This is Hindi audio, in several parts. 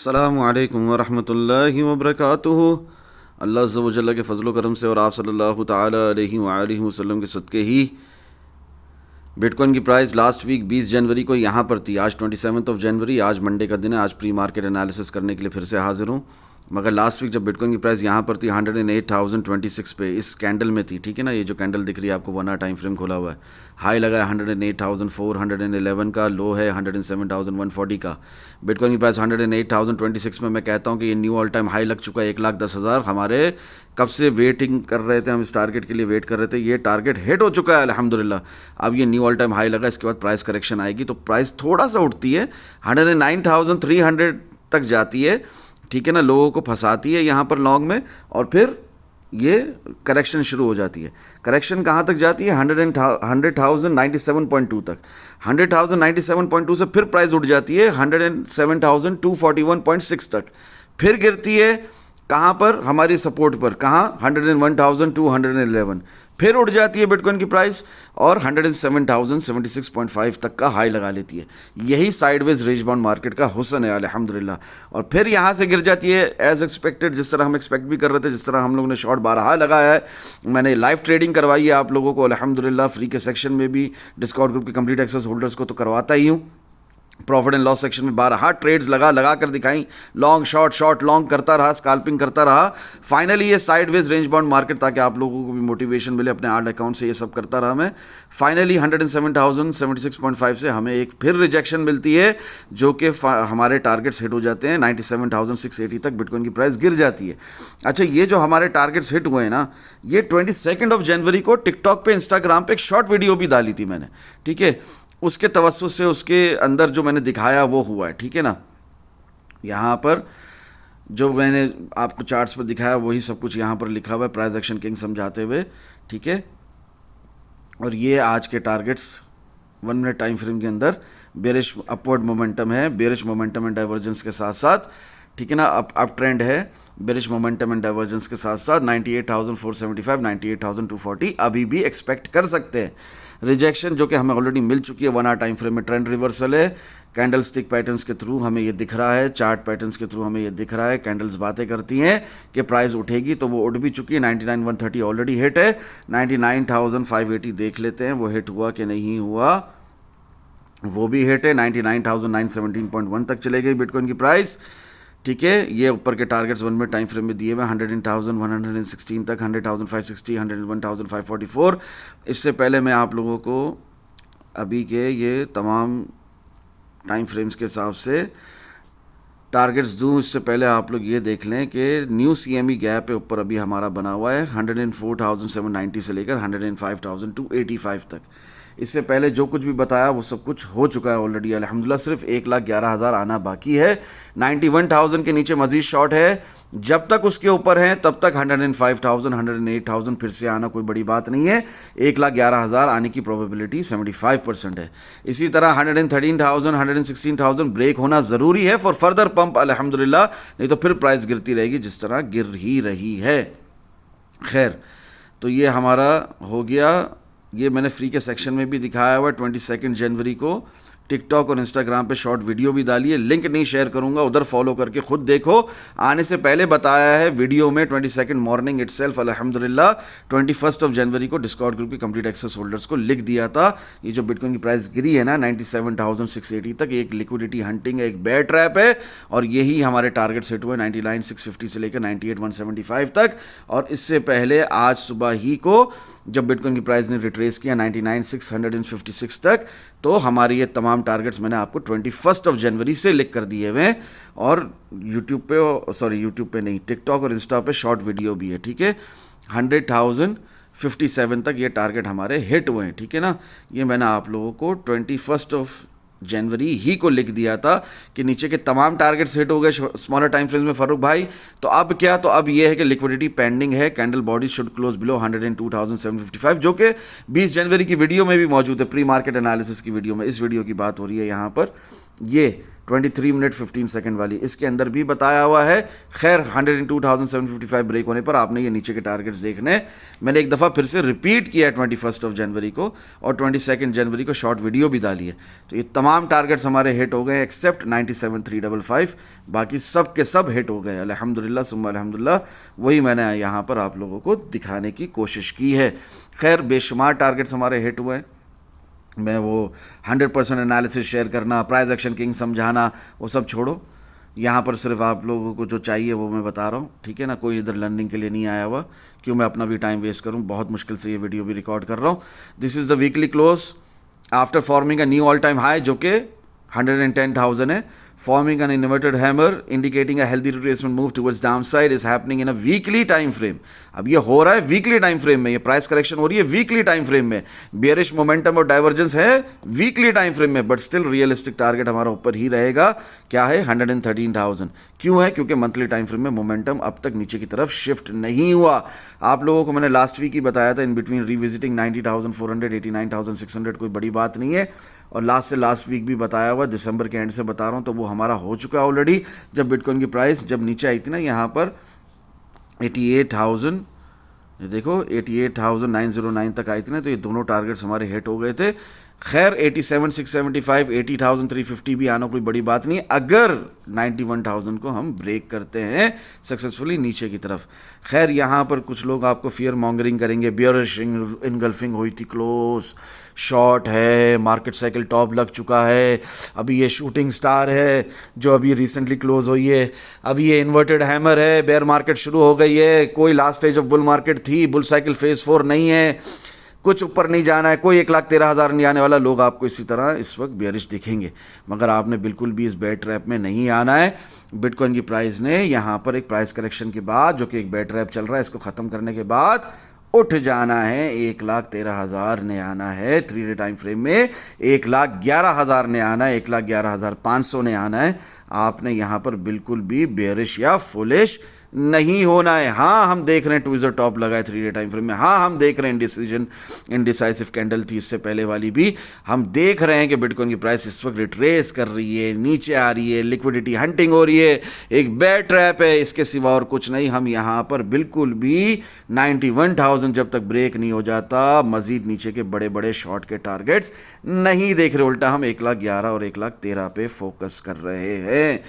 अस्सलामु अलैकुम वरहमतुल्लाहि वबरकातुहू। अल्लाह अज़्ज़ व जल्ल के फ़ज़्ल व करम से और आप सल्लल्लाहु ताला अलैहि व आलिहि वसल्लम के सदक़े ही बिटकॉइन की प्राइस लास्ट वीक 20 जनवरी को यहाँ पर थी। आज 27 जनवरी, आज मंडे का दिन है। आज प्री मार्केट एनालिसिस करने के लिए फिर से हाज़िर हूँ। मगर लास्ट वीक जब बिटकॉइन की प्राइस यहाँ पर थी 108,026 पे, इस कैंडल में थी, ठीक है ना। ये जो कैंडल दिख रही है आपको 1 आवर टाइम फ्रेम खोला हुआ है, हाई लगा है 108,411 का, लो है 107,140 का। बिटकॉइन की प्राइस 108,026 में मैं कहता हूँ कि ये न्यू ऑल टाइम हाई लग चुका है। 1,10,000 हमारे कब से वेटिंग कर रहे थे, हम इस टारगेट के लिए वेट कर रहे थे। ये टारगेट हिट हो चुका है अल्हम्दुलिल्लाह। अब ये न्यू ऑल टाइम हाई लगा, इसके बाद प्राइस करेक्शन आएगी तो प्राइस थोड़ा सा उठती है, 109,300 तक जाती है, ठीक है ना। लोगों को फंसाती है यहाँ पर लॉन्ग में और फिर ये करेक्शन शुरू हो जाती है। करेक्शन कहाँ तक जाती है? 100,097.2 तक। 100,097.2 से फिर प्राइस उठ जाती है 107,241.6 तक। फिर गिरती है कहाँ पर? हमारी सपोर्ट पर। कहाँ? 101,211। फिर उठ जाती है बिटकॉइन की प्राइस और 107,076.5 तक का हाई लगा लेती है। यही साइडवेज रेंज बाउंड मार्केट का हुस्न है अल्हम्दुलिल्लाह। और फिर यहाँ से गिर जाती है एज एक्सपेक्टेड, जिस तरह हम एक्सपेक्ट भी कर रहे थे, जिस तरह हम लोगों ने शॉर्ट 12 लगाया है। मैंने लाइव ट्रेडिंग करवाई है आप लोगों को अल्हम्दुलिल्लाह, फ्री के सेक्शन में भी, डिस्काउंट ग्रुप के कंप्लीट एक्सेस होल्डर्स को तो करवाता ही हूँ। प्रॉफिट एंड लॉस सेक्शन में 12 ट्रेड्स लगा कर दिखाई, लॉन्ग शॉर्ट लॉन्ग करता रहा, स्काल्पिंग करता रहा। फाइनली ये साइडवेज रेंज बाउंड मार्केट, ताकि आप लोगों को भी मोटिवेशन मिले, अपने आर्ट अकाउंट से ये सब करता रहा मैं। फाइनली 107,076.5 से हमें एक फिर रिजेक्शन मिलती है, जो कि हमारे टारगेट्स हिट हो जाते हैं। 97,680 तक बिटकॉइन की प्राइस गिर जाती है। अच्छा, ये जो हमारे टारगेट्स हिट हुए हैं ना, ये 22 जनवरी को टिकटॉक पे, इंस्टाग्राम पे एक शॉर्ट वीडियो भी डाली थी मैंने, ठीक है। उसके तवज्जुह से उसके अंदर जो मैंने दिखाया वो हुआ है, ठीक है ना। यहाँ पर जो मैंने आपको चार्ट्स पर दिखाया वही सब कुछ यहाँ पर लिखा हुआ है, प्राइस एक्शन किंग समझाते हुए, ठीक है। और ये आज के टारगेट्स 1 मिनट टाइम फ्रेम के अंदर बेरिश अपवर्ड मोमेंटम है, बेरिश मोमेंटम एंड डाइवर्जेंस के साथ साथ, ठीक है ना। अप ट्रेंड है, बेरिश मोमेंटम एंड डाइवर्जेंस के साथ साथ 98,475, 98,240 अभी भी एक्सपेक्ट कर सकते हैं। रिजेक्शन जो कि हमें ऑलरेडी मिल चुकी है 1 आवर टाइम फ्रेम में, ट्रेंड रिवर्सल है। कैंडल स्टिक पैटर्न्स के थ्रू हमें ये दिख रहा है, चार्ट पैटर्न्स के थ्रू हमें ये दिख रहा है। कैंडल्स बातें करती हैं कि प्राइस उठेगी, तो वो उठ भी चुकी है। 99,130 ऑलरेडी हिट है। 99,580 देख लेते हैं वो हिट हुआ कि नहीं हुआ। वो भी हिट है, 99,917.1 तक चले गई बिटकॉइन की प्राइस, ठीक है। ये ऊपर के टारगेट्स 1 मिनट टाइम फ्रेम में दिए हुए, 100,116 तक, 100,560, 101,544। इससे पहले मैं आप लोगों को अभी के ये तमाम टाइम फ्रेम्स के हिसाब से टारगेट्स दूँ, इससे पहले आप लोग ये देख लें कि न्यू CME गैप पे ऊपर अभी हमारा बना हुआ है 104,790 से लेकर 105,285 तक। इससे पहले जो कुछ भी बताया वो सब कुछ हो चुका है ऑलरेडी अल्हम्दुलिल्लाह। सिर्फ 1,11,000 आना बाकी है। 91,000 के नीचे मजीद शॉर्ट है, जब तक उसके ऊपर हैं तब तक 105,000, 108,000 फिर से आना कोई बड़ी बात नहीं है। 1,11,000 आने की प्रोबेबिलिटी 75% है। इसी तरह 113,000, 116,000 ब्रेक होना ज़रूरी है फॉर फर्दर पंप अल्हम्दुलिल्लाह, नहीं तो फिर प्राइस गिरती रहेगी जिस तरह गिर ही रही है। खैर, तो ये हमारा हो गया। ये मैंने फ्री के सेक्शन में भी दिखाया हुआ है। 22 जनवरी को टिकटॉक और इंस्टाग्राम पे शॉर्ट वीडियो भी डाली है, लिंक नहीं शेयर करूंगा, उधर फॉलो करके खुद देखो। आने से पहले बताया है वीडियो में 22 मॉर्निंग इटसेल्फ अल्हम्दुलिल्लाह। 21 जनवरी को डिस्कॉर्ड ग्रुप के कंप्लीट एक्सेस होल्डर्स को लिख दिया था। ये जो बिटकॉइन की प्राइस गिरी है ना 97,680 तक, एक लिक्विडिटी हंटिंग है, एक बेयर ट्रैप है। और यही हमारे टारगेट सेट हुए 99,650 से लेकर 98,175 तक। और इससे पहले आज सुबह ही को जब बिटकॉइन की प्राइस ने रिट्रेस किया 99,656 तक, तो हमारी ये तमाम टारगेट्स मैंने आपको 21 जनवरी से लिख कर दिए हुए हैं। और यूट्यूब पे नहीं, टिकटॉक और इंस्टा पे शॉर्ट वीडियो भी है, ठीक है। 100,057 तक ये टारगेट हमारे हिट हुए हैं, ठीक है ना। ये मैंने आप लोगों को 21 जनवरी ही को लिख दिया था कि नीचे के तमाम टारगेट्स हिट हो गए स्मॉलर टाइम फ्रेम्स में फरूक भाई। तो अब क्या, तो अब ये है कि लिक्विडिटी पेंडिंग है, candle body should close below 102,755, जो कि 20 जनवरी की वीडियो में भी मौजूद है, प्री मार्केट एनालिसिस की वीडियो में। इस वीडियो की बात हो रही है यहाँ पर। ये 23 मिनट 15 सेकंड वाली, इसके अंदर भी बताया हुआ है। खैर 102,755 ब्रेक होने पर आपने ये नीचे के टारगेट्स देखने, मैंने एक दफ़ा फिर से रिपीट किया 21 जनवरी को और 22 जनवरी को शॉर्ट वीडियो भी डाली है। तो ये तमाम टारगेट्स हमारे हिट हो गए एक्सेप्ट 97,355, बाकी सब के सब हिट हो गए अल्हम्दुलिल्लाह सुम्मा अल्हम्दुलिल्लाह। वही मैंने यहाँ पर आप लोगों को दिखाने की कोशिश की है। खैर बेशुमार टारगेट्स हमारे हिट हुए हैं। मैं वो 100% एनालिसिस शेयर करना, प्राइस एक्शन किंग समझाना, वो सब छोड़ो। यहाँ पर सिर्फ आप लोगों को जो चाहिए वो मैं बता रहा हूँ, ठीक है ना। कोई इधर लर्निंग के लिए नहीं आया हुआ, क्यों मैं अपना भी टाइम वेस्ट करूँ। बहुत मुश्किल से ये वीडियो भी रिकॉर्ड कर रहा हूँ। This is the weekly close after forming a knew all time high जो कि 110,000 है, forming an inverted hammer indicating a healthy retracement move towards downside is happening in a weekly time frame। अब ये हो रहा है वीकली टाइम फ्रेम में, ये प्राइस करेक्शन हो रही है वीकली टाइम फ्रेम में, बेयरिश मोमेंटम और डाइवर्जेंस है वीकली टाइम फ्रेम में, बट स्टिल रियलिस्टिक टारगेट हमारा ऊपर ही रहेगा। क्या है? 113,000। क्यों है? क्योंकि मंथली टाइम फ्रेम में मोमेंटम अब तक नीचे की तरफ शिफ्ट नहीं हुआ। आप लोगों को मैंने लास्ट वीक ही बताया था, इन बिटवीन रिविजिटिंग 90,400 89,600 कोई बड़ी बात नहीं है। और लास्ट वीक भी बताया हुआ, दिसंबर के एंड से बता रहा हूँ, तो वो हमारा हो चुका है ऑलरेडी। जब बिटकॉइन की प्राइस जब नीचे आई थी ना यहाँ पर 88,000, ये देखो 88,909 तक आई थी ना, तो ये दोनों टारगेट्स हमारे हिट हो गए थे। खैर 87,675 80,350 भी आना कोई बड़ी बात नहीं अगर 91,000 को हम ब्रेक करते हैं सक्सेसफुली नीचे की तरफ। खैर यहाँ पर कुछ लोग आपको फियर मॉन्गरिंग करेंगे, बियरिश इनगल्फिंग हुई थी, क्लोज शॉर्ट है, मार्केट साइकिल टॉप लग चुका है, अभी ये शूटिंग स्टार है जो अभी रिसेंटली क्लोज हुई है, अभी ये इन्वर्टेड हैमर है, बेयर मार्केट शुरू हो गई है, कोई last stage of bull market थी, बुल साइकिल फेज 4 नहीं है, कुछ ऊपर नहीं जाना है, कोई 1,13,000 नहीं आने वाला। लोग आपको इसी तरह इस वक्त बेयरिश दिखेंगे, मगर आपने बिल्कुल भी इस बेयर ट्रैप में नहीं आना है। बिटकॉइन की प्राइस ने यहाँ पर एक प्राइस करेक्शन के बाद, जो कि एक बेयर ट्रैप चल रहा है, इसको ख़त्म करने के बाद उठ जाना है। 1,13,000 ने आना है 3 डे टाइम फ्रेम में, 1,11,000 ने आना है, 1,11,500 ने आना है। आपने यहाँ पर बिल्कुल भी बेयरिश या फुलिश नहीं होना है। हाँ हम देख रहे हैं ट्विज़र टॉप लगा है 3 डे टाइम फ्रेम में, हाँ हम देख रहे हैं इनडिसाइसिव कैंडल थी इससे पहले वाली भी, हम देख रहे हैं कि बिटकॉइन की प्राइस इस वक्त रिट्रेस कर रही है, नीचे आ रही है, लिक्विडिटी हंटिंग हो रही है, एक बेयर ट्रैप है, इसके सिवा और कुछ नहीं। हम यहाँ पर बिल्कुल भी 91,000 जब तक ब्रेक नहीं हो जाता मजीद नीचे के बड़े बड़े शॉर्ट के टारगेट्स नहीं देख रहे, उल्टा हम 1,11,000 और 1,13,000 पे फोकस कर रहे हैं।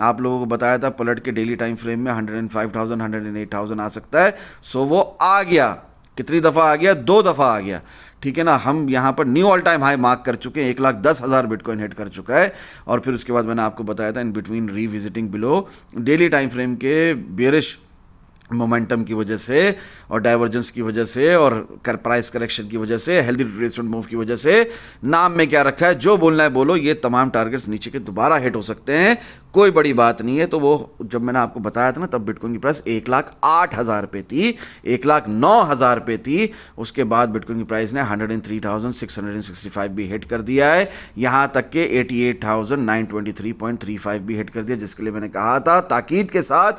आप लोगों को बताया था पलट के डेली टाइम फ्रेम में 105,000 108,000 आ सकता है, सो वो आ गया। कितनी दफ़ा आ गया? 2 दफ़ा आ गया, ठीक है ना। हम यहाँ पर knew all time high mark कर चुके हैं, 1,10,000 बिटकॉइन हिट कर चुका है। और फिर उसके बाद मैंने आपको बताया था in between revisiting below daily time frame के बेयरिश मोमेंटम की वजह से और डाइवर्जेंस की वजह से और प्राइस करेक्शन की वजह से, हेल्दी रिट्रेसमेंट मूव की वजह से, नाम में क्या रखा है, जो बोलना है बोलो, ये तमाम टारगेट्स नीचे के दोबारा हिट हो सकते हैं, कोई बड़ी बात नहीं है। तो वो जब मैंने आपको बताया था ना, तब बिटकॉइन की प्राइस 1,08,000 पे थी, 1,09,000 पे थी। उसके बाद बिटकॉइन की प्राइस ने 103,665 भी हिट कर दिया है, यहाँ तक के 88,923.35 भी हिट कर दिया, जिसके लिए मैंने कहा था ताकीद के साथ,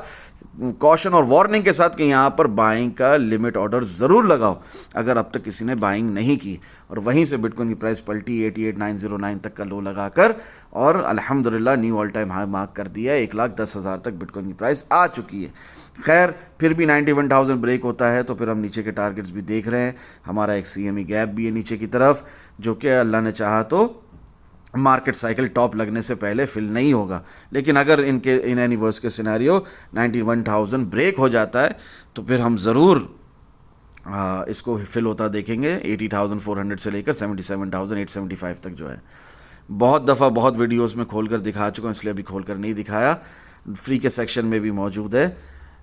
कॉशन और वार्निंग के साथ कि यहाँ पर बाइंग का लिमिट ऑर्डर ज़रूर लगाओ अगर अब तक किसी ने बाइंग नहीं की। और वहीं से बिटकॉइन की प्राइस पलटी 88,909 तक का लो लगाकर और अल्हम्दुलिल्लाह knew all time high mark कर दिया है। 1,10,000 तक बिटकॉइन की प्राइस आ चुकी है। खैर फिर भी 91,000 ब्रेक होता है तो फिर हम नीचे के टारगेट्स भी देख रहे हैं। हमारा एक CME गैप भी है नीचे की तरफ, जो कि अल्लाह ने चाहा तो मार्केट साइकिल टॉप लगने से पहले फिल नहीं होगा, लेकिन अगर इन एनी वर्स के सिनेरियो 91,000 ब्रेक हो जाता है तो फिर हम ज़रूर इसको फिल होता देखेंगे 80,400 से लेकर 77,875 तक जो है। बहुत दफ़ा बहुत वीडियोस में खोलकर दिखा चुका हूँ, इसलिए अभी खोलकर नहीं दिखाया, फ्री के सेक्शन में भी मौजूद है।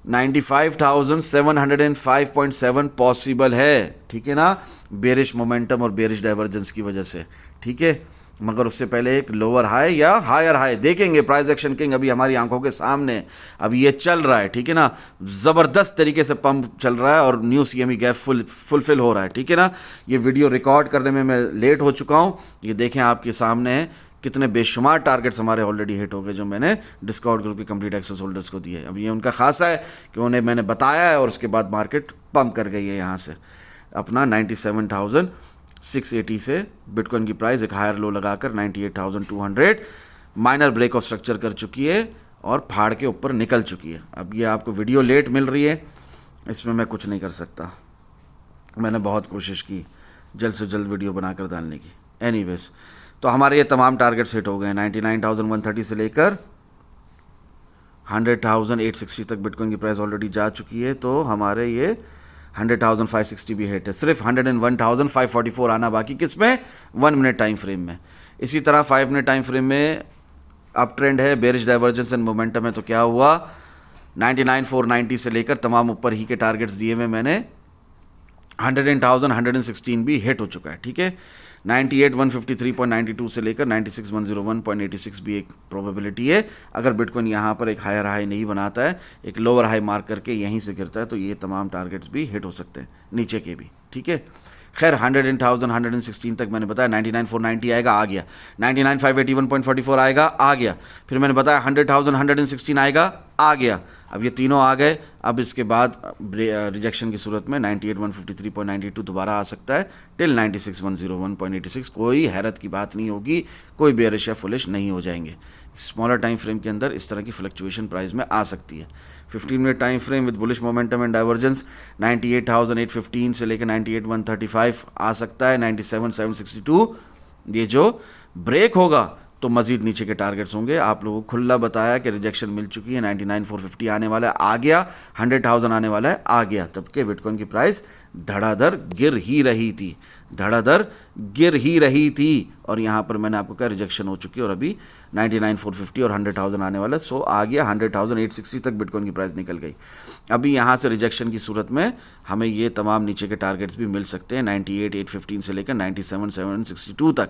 95,705.7 पॉसिबल है, ठीक है ना, बेरिश मोमेंटम और बेरिश डाइवर्जेंस की वजह से, ठीक है। मगर उससे पहले एक लोअर हाई या हायर हाई देखेंगे। प्राइस एक्शन किंग अभी हमारी आंखों के सामने अभी ये चल रहा है, ठीक है ना, ज़बरदस्त तरीके से पंप चल रहा है और न्यू CME गैप फुलफिल हो रहा है, ठीक है ना। ये वीडियो रिकॉर्ड करने में मैं लेट हो चुका हूँ, ये देखें आपके सामने है कितने बेशुमार टारगेट्स हमारे ऑलरेडी हिट हो गए जो मैंने डिस्काउंट ग्रुप के कंप्लीट एक्सेस होल्डर्स को दिए। अब ये उनका खासा है कि उन्हें मैंने बताया है और उसके बाद मार्केट पंप कर गई है यहाँ से अपना 97,680 से बिटकॉइन की प्राइस एक हायर लो लगाकर 98,200 माइनर ब्रेक ऑफ स्ट्रक्चर कर चुकी है और फाड़ के ऊपर निकल चुकी है। अब ये आपको वीडियो लेट मिल रही है, इसमें मैं कुछ नहीं कर सकता। मैंने बहुत कोशिश की जल्द से जल्द वीडियो बनाकर डालने की। एनीवेज, तो हमारे ये तमाम टारगेट्स हिट हो गए। 99,130 से लेकर 100,860 तक बिटकॉइन की प्राइस ऑलरेडी जा चुकी है। तो हमारे ये 100,560 भी हिट है। सिर्फ 101,544 आना बाकी, किसमें? 1 मिनट टाइम फ्रेम में। इसी तरह 5 मिनट टाइम फ्रेम में अप ट्रेंड है, बेरिश डाइवर्जेंस एंड मोमेंटम है। तो क्या हुआ? 99,490 से लेकर तमाम ऊपर ही के टारगेट्स दिए हुए मैंने, 100,116 भी हिट हो चुका है। ठीक है, 98,153.92 से लेकर 96,101.86 भी एक प्रोबेबिलिटी है। अगर बिटकॉइन यहाँ पर एक हायर हाई नहीं बनाता है, एक लोअर हाई मार्क करके यहीं से गिरता है, तो ये तमाम टारगेट्स भी हिट हो सकते हैं, नीचे के भी। ठीक है, खैर 100,116 तक मैंने बताया। 99,490 आएगा, आ गया। 99,581.44 आएगा, आ गया। फिर मैंने बताया 100,116 आएगा, आ गया। अब ये तीनों आ गए। अब इसके बाद रिजेक्शन की सूरत में 98,153.92 दोबारा आ सकता है टिल 96,101.86। कोई हैरत की बात नहीं होगी, कोई बेयरिश या फुलिश नहीं हो जाएंगे। स्मॉलर टाइम फ्रेम के अंदर इस तरह की फ्लक्चुएशन प्राइस में आ सकती है। 15 minute time frame with bullish momentum and divergence 98,815 से लेकर 98,135 आ सकता है। 97,762 ये जो ब्रेक होगा तो मजीद नीचे के टारगेट्स होंगे। आप लोगों को खुला बताया कि रिजेक्शन मिल चुकी है। 99,450 आने वाला है, आ गया। 100,000 आने वाला है, आ गया। तब के बिटकॉइन की प्राइस धड़ाधड़ गिर ही रही थी, धड़ाधड़ गिर ही रही थी। और यहाँ पर मैंने आपको कहा रिजेक्शन हो चुकी है और अभी 99,450 और 100,000 आने वाला है। सो आ गया 100,860 तक बिटकॉइन की प्राइस निकल गई। अभी यहाँ से रिजेक्शन की सूरत में हमें ये तमाम नीचे के टारगेट्स भी मिल सकते हैं, 98,815 से लेकर 97,762 तक।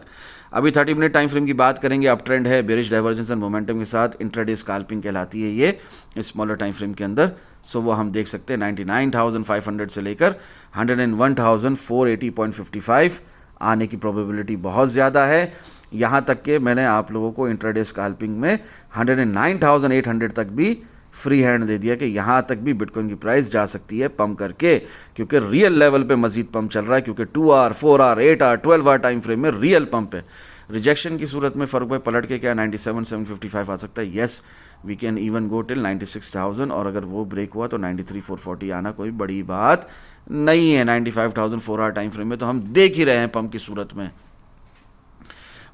अभी 30 मिनट टाइम फ्रेम की बात करेंगे। अप ट्रेंड है, बेरिश डाइवर्जेंस एंड मोमेंटम के साथ। इंट्राडे स्कैल्पिंग कहलाती है ये स्मॉलर टाइम फ्रेम के अंदर। सो वो हम देख सकते हैं 99,500 से लेकर 101,480.55 आने की प्रोबेबिलिटी बहुत ज़्यादा है। यहाँ तक कि मैंने आप लोगों को इंट्राडे स्कैल्पिंग में 109,800 तक भी फ्री हैंड दे दिया कि यहाँ तक भी बिटकॉइन की प्राइस जा सकती है पंप करके, क्योंकि रियल लेवल पे मजीद पंप चल रहा है। क्योंकि 2 hour, 4 hour, 8 hour, 12 hour time frame में रियल पंप है। रिजेक्शन की सूरत में फ़र्क पे पलट के क्या 97,755 आ सकता है। Yes, we can even go till 96,000 और अगर वो ब्रेक हुआ तो 93,440 आना कोई बड़ी बात नहीं है। 95,000 4 आवर टाइम फ्रेम में तो हम देख ही रहे हैं पंप की सूरत में।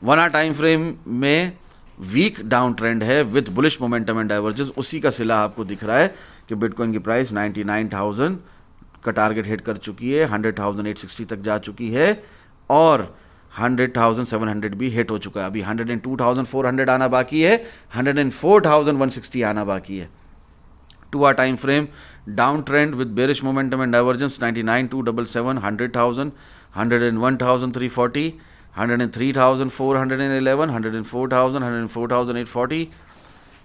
1 आवर टाइम फ्रेम में वीक डाउन ट्रेंड है with bullish momentum and divergence. उसी का सिला आपको दिख रहा है कि बिटकॉइन की प्राइस 99,000 का टारगेट हिट कर चुकी है, 100,860 तक जा चुकी है और 100,700 भी हिट हो चुका है। अभी 102,400 आना बाकी है, 104,160 आना बाकी है। 2 hour time frame down trend with bearish momentum and divergence 99,277, 100,000, 101,340, 103,411, 104,000, 104,840,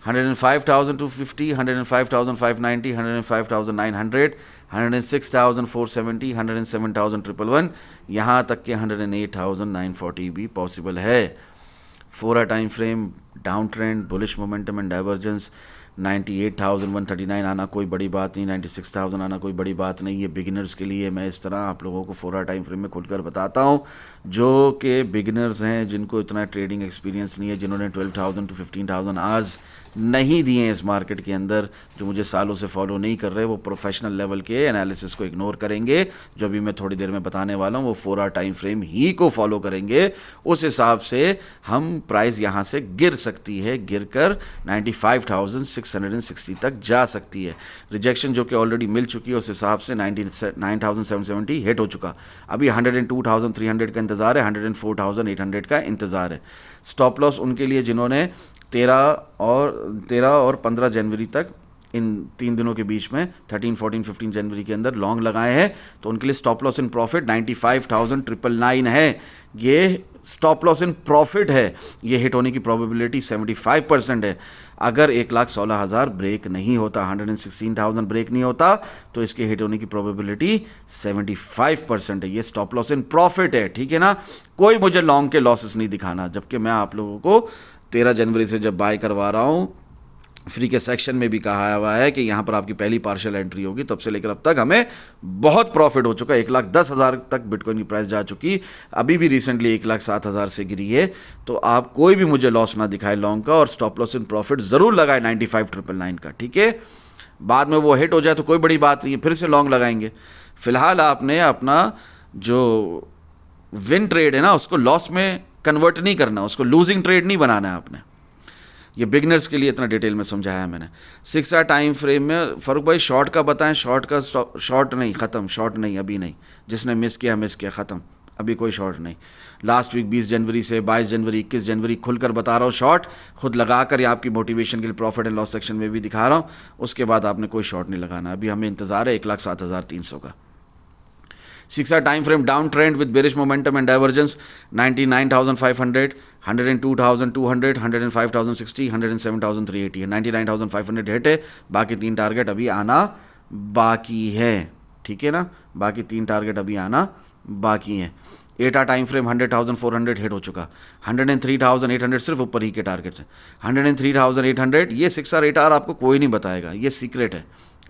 105,250, 105,590, 105,900, 106,470, 107,111, यहाँ तक के 108,940 भी पॉसिबल है। 4 hour time frame down trend, bullish momentum and divergence 98,139 आना कोई बड़ी बात नहीं, 96,000 आना कोई बड़ी बात नहीं। ये बिगिनर्स के लिए मैं इस तरह आप लोगों को 4 आवर टाइम फ्रेम में खुलकर बताता हूँ, जो कि बिगिनर्स हैं, जिनको इतना ट्रेडिंग एक्सपीरियंस नहीं है, जिन्होंने 12,000 to 15,000 आवर्स नहीं दिए हैं इस मार्केट के अंदर, जो मुझे सालों से फॉलो नहीं कर रहे, वो प्रोफेशनल लेवल के एनालिसिस को इग्नोर करेंगे। जो भी मैं थोड़ी देर में बताने वाला हूँ वो 4 आवर टाइम फ्रेम ही को फॉलो करेंगे। उस हिसाब से हम प्राइस यहाँ से गिर सकती है, गिरकर 95,660 तक जा सकती है। रिजेक्शन जो कि ऑलरेडी मिल चुकी है, उस हिसाब से 99,770 हिट हो चुका। अभी 102,300 का इंतज़ार है, 104,800 का इंतज़ार है। स्टॉप लॉस उनके लिए जिन्होंने 13 और 15 जनवरी तक, इन 3 दिनों के बीच में 13, 14, 15 जनवरी के अंदर लॉन्ग लगाए हैं, तो उनके लिए स्टॉप लॉस इन प्रॉफिट 95,999 है। ये स्टॉप लॉस इन प्रॉफिट है, ये हिट होने की प्रोबेबिलिटी 75% है। अगर 1,16,000 ब्रेक नहीं होता, 116,000 ब्रेक नहीं होता, तो इसके हिट होने की प्रोबेबिलिटी 75% है। ये स्टॉप लॉस इन प्रॉफिट है, ठीक है ना। कोई मुझे लॉन्ग के लॉसेस नहीं दिखाना, जबकि मैं आप लोगों को 13 जनवरी से जब बाय करवा रहा हूँ फ्री के सेक्शन में भी कहा हुआ है कि यहाँ पर आपकी पहली पार्शियल एंट्री होगी, तब से लेकर अब तक हमें बहुत प्रॉफिट हो चुका है। 1,10,000 तक बिटकॉइन की प्राइस जा चुकी, अभी भी रिसेंटली 1,07,000 से गिरी है। तो आप कोई भी मुझे लॉस ना दिखाए लॉन्ग का, और स्टॉप लॉस इन प्रॉफिट ज़रूर लगाए 95,999 का, ठीक है। बाद में वो हिट हो जाए तो कोई बड़ी बात नहीं है, फिर से लॉन्ग लगाएंगे। फिलहाल आपने अपना जो विन ट्रेड है ना उसको लॉस में कन्वर्ट नहीं करना, उसको लूजिंग ट्रेड नहीं बनाना है आपने। ये बिगनर्स के लिए इतना डिटेल में समझाया है मैंने। 6 आवर टाइम फ्रेम में फारूक भाई शॉर्ट का बताएं। शॉर्ट का शॉर्ट नहीं, ख़त्म, शॉर्ट नहीं, अभी नहीं। जिसने मिस किया ख़त्म, अभी कोई शॉर्ट नहीं। लास्ट वीक 20 जनवरी से 22 जनवरी 21 जनवरी खुलकर बता रहा हूँ शॉर्ट, खुद लगा कर या आपकी मोटिवेशन के लिए प्रॉफिट एंड लॉस सेक्शन में भी दिखा रहा हूँ। उसके बाद आपने कोई शॉर्ट नहीं लगाना। अभी हमें इंतज़ार है 1,07,300 का। 6 hour time frame down trend with bearish momentum and divergence 99,500, 102,200, 105,060, 107,380 है। 99,500 हिट है, बाकी 3 टारगेट अभी आना बाकी है, ठीक है ना। बाकी 3 टारगेट अभी आना बाकी है। 8 आवर टाइम फ्रेम 100,400 हिट हो चुका। 103,800 सिर्फ ऊपर ही के टारगेट्स हैं। 103,800 ये 6 आवर 8 आवर आपको कोई नहीं बताएगा, ये सीक्रेट है,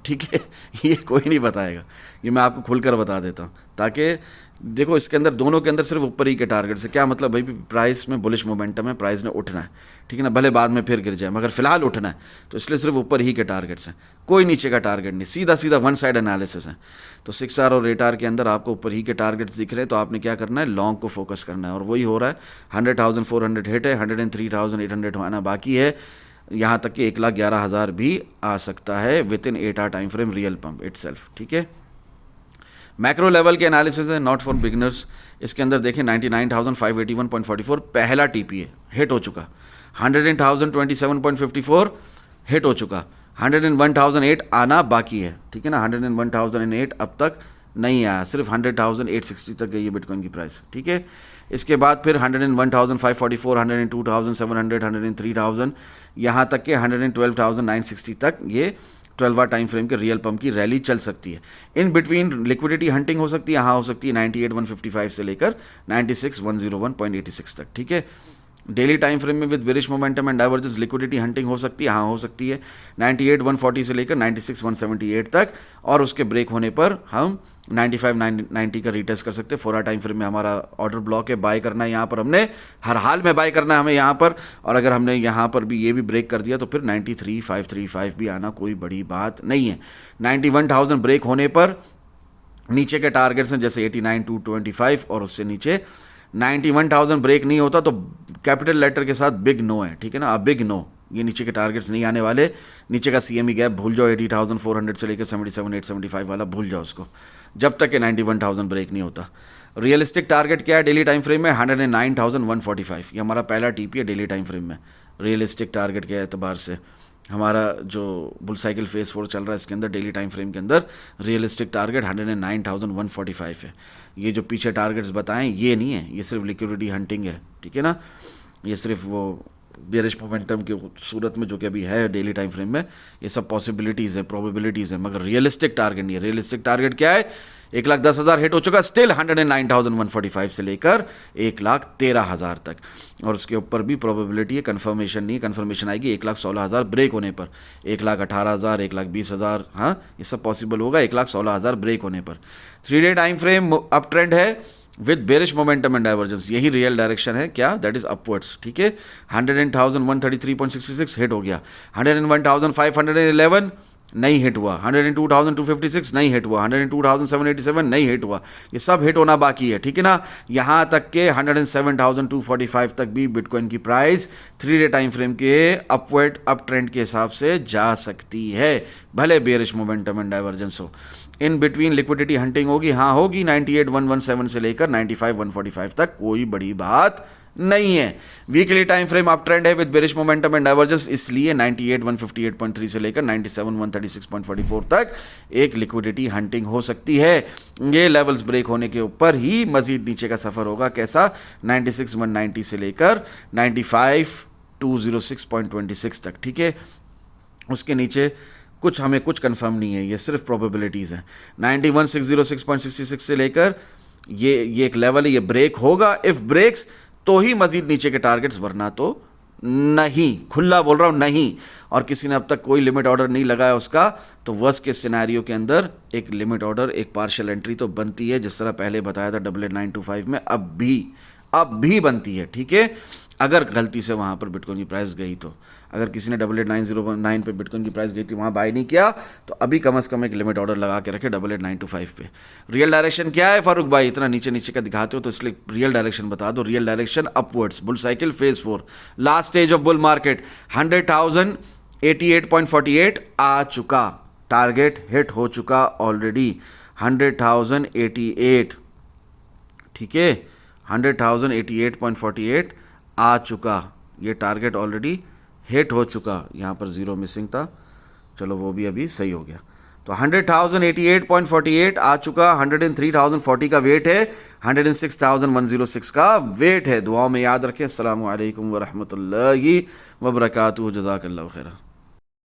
ठीक है। ये कोई नहीं बताएगा, ये मैं आपको खुलकर बता देता हूँ, ताकि देखो इसके अंदर दोनों के अंदर सिर्फ ऊपर ही के टारगेट से क्या मतलब भाई, प्राइस में बुलिश मोमेंटम है, प्राइस ने उठना है, ठीक है ना। भले बाद में फिर गिर जाए मगर फिलहाल उठना है, तो इसलिए सिर्फ ऊपर ही के टारगेट्स हैं, कोई नीचे का टारगेट नहीं। सीधा सीधा वन साइड एनालिसिस है। तो 6 आवर और 8 आवर के अंदर आपको ऊपर ही के टारगेट्स दिख रहे हैं, तो आपने क्या करना है, लॉन्ग को फोकस करना है, और वही हो रहा है। 100,400 हिट है, 103,800 आना बाकी है। यहाँ तक कि 1,11,000 भी आ सकता है within 8 hour time frame real pump itself, ठीक है। मैक्रो लेवल के एनालिसिस है, नॉट फॉर बिगनर्स। इसके अंदर देखें 99,581.44 पहला टीपी है, हिट हो चुका। 100,027.54 हिट हो चुका। 101,008 आना बाकी है, ठीक है ना। 101,008 अब तक नहीं आया, सिर्फ 100,860 तक गई है बिटकॉइन की प्राइस, ठीक है। इसके बाद फिर 101,544, 102,700, 103,000, यहाँ तक के 112,960 तक ये 12 आवर टाइम फ्रेम के रियल पंप की रैली चल सकती है। इन बिटवीन लिक्विडिटी हंटिंग हो सकती है, यहाँ हो सकती है 98,155 से लेकर 96,101.86 तक, ठीक है। डेली टाइम फ्रेम में with bearish momentum and divergence liquidity hunting हो सकती है, हाँ हो सकती है 98,140 से लेकर 96,178 तक, और उसके ब्रेक होने पर हम 95,990 का रीटेस्ट कर सकते हैं। 4 आवर टाइम फ्रेम में हमारा ऑर्डर ब्लॉक है, बाय करना है यहाँ पर, हमने हर हाल में बाय करना है हमें यहाँ पर, और अगर हमने यहाँ पर भी ये भी ब्रेक कर दिया तो फिर 93,535 भी आना कोई बड़ी बात नहीं है। 91,000 ब्रेक होने पर नीचे के टारगेट्स हैं जैसे 89,225 और उससे नीचे। 91,000 ब्रेक नहीं होता तो कैपिटल लेटर के साथ बिग नो है, ठीक है ना। बिग नो, ये नीचे के टारगेट्स नहीं आने वाले। नीचे का CME गैप भूल जाओ, 80,400 से लेकर 77,875 वाला भूल जाओ उसको, जब तक कि 91,000 ब्रेक नहीं होता। रियलिस्टिक टारगेट क्या है डेली टाइम फ्रेम में, 109,145, ये हमारा पहला TP है डेली टाइम फ्रेम में। रियलिस्टिक टारगेट के एतबार से हमारा जो बुल साइकिल फेज 4 चल रहा है इसके अंदर डेली टाइम फ्रेम के अंदर रियलिस्टिक टारगेट 109,145 है। ये जो पीछे टारगेट्स बताएं ये नहीं है, ये सिर्फ लिक्विडिटी हंटिंग है, ठीक है ना। ये सिर्फ वो बेरिश मोमेंटम की सूरत में जो कि अभी है डेली टाइम फ्रेम में, ये सब पॉसिबिलिटीज़ है, प्रोबेबिलिटीज़ है, मगर रियलिस्टिक टारगेट नहीं है। रियलिस्टिक टारगेट क्या है, 1,10,000 हिट हो चुका, स्टिल 109,145 से लेकर 1,13,000 तक, और उसके ऊपर भी प्रोबेबिलिटी है, कंफर्मेशन नहीं, कंफर्मेशन आएगी 1,16,000 ब्रेक होने पर, 1,18,000, 1,20,000, हाँ ये सब पॉसिबल होगा 1,16,000 ब्रेक होने पर। 3 day time frame up trend है with bearish momentum and divergence, यही रियल डायरेक्शन है, क्या, दैट इज अपवर्ड्स, ठीक है। 100,133.66 हिट हो गया। 101,511 नहीं हिट हुआ। 102,256 नहीं हिट हुआ। 102,787 नहीं हिट हुआ। ये सब हिट होना बाकी है, ठीक है ना। यहाँ तक के 107,245 तक भी बिटकॉइन की प्राइस 3 डे टाइम फ्रेम के अपवर्ड अप ट्रेंड के हिसाब से जा सकती है, भले बेरिश मोमेंटम एंड डाइवर्जेंस हो। इन बिटवीन लिक्विडिटी हंटिंग होगी, हाँ होगी, 98,117 से लेकर 95,145 तक, कोई बड़ी बात नहीं है। Weekly time frame up trend है with bearish momentum and divergence, इसलिए 98,158.3 से लेकर 97,136.44 तक एक लिक्विडिटी हंटिंग हो सकती है। ये लेवल्स ब्रेक होने के ऊपर ही मजीद नीचे का सफर होगा, कैसा, 96,190 से लेकर 95,206.26 तक, ठीक है। उसके नीचे कुछ हमें कुछ कंफर्म नहीं है, ये सिर्फ प्रोबेबिलिटीज़ हैं। 91,606.66 से लेकर ये एक लेवल है, ये ब्रेक होगा, इफ ब्रेक्स तो ही मजीद नीचे के टारगेट्स, वरना तो नहीं, खुला बोल रहा हूँ नहीं, और किसी ने अब तक कोई लिमिट ऑर्डर नहीं लगाया उसका, तो वर्स्ट के सिनेरियो के अंदर एक लिमिट ऑर्डर, एक पार्शियल एंट्री तो बनती है, जिस तरह पहले बताया था 88925 में, अब भी बनती है, ठीक है। अगर गलती से वहाँ पर बिटकॉइन की प्राइस गई तो, अगर किसी ने 88909 पे बिटकॉइन की प्राइस गई थी वहाँ बाय नहीं किया, तो अभी कम से कम एक लिमिट ऑर्डर लगा के रखे 88925 पे। रियल डायरेक्शन क्या है फारूक भाई, इतना नीचे नीचे का दिखाते हो, तो इसलिए रियल डायरेक्शन बता दो। Real direction upwards, bull cycle phase 4, last stage of bull market, 100,088.48 आ चुका, टारगेट हिट हो चुका ऑलरेडी 100,088, ठीक है, 100,088.48 आ चुका, ये टारगेट ऑलरेडी हिट हो चुका, यहाँ पर जीरो मिसिंग था, चलो वो भी अभी सही हो गया। तो 100,088.48 आ चुका, 103,040 का वेट है, 106,106 का वेट है। दुआओं में याद रखें। अस्सलामु अलैकुम वरहमतुल्लाहि वबरकातुहू, जज़ाकल्लाहु खैरा।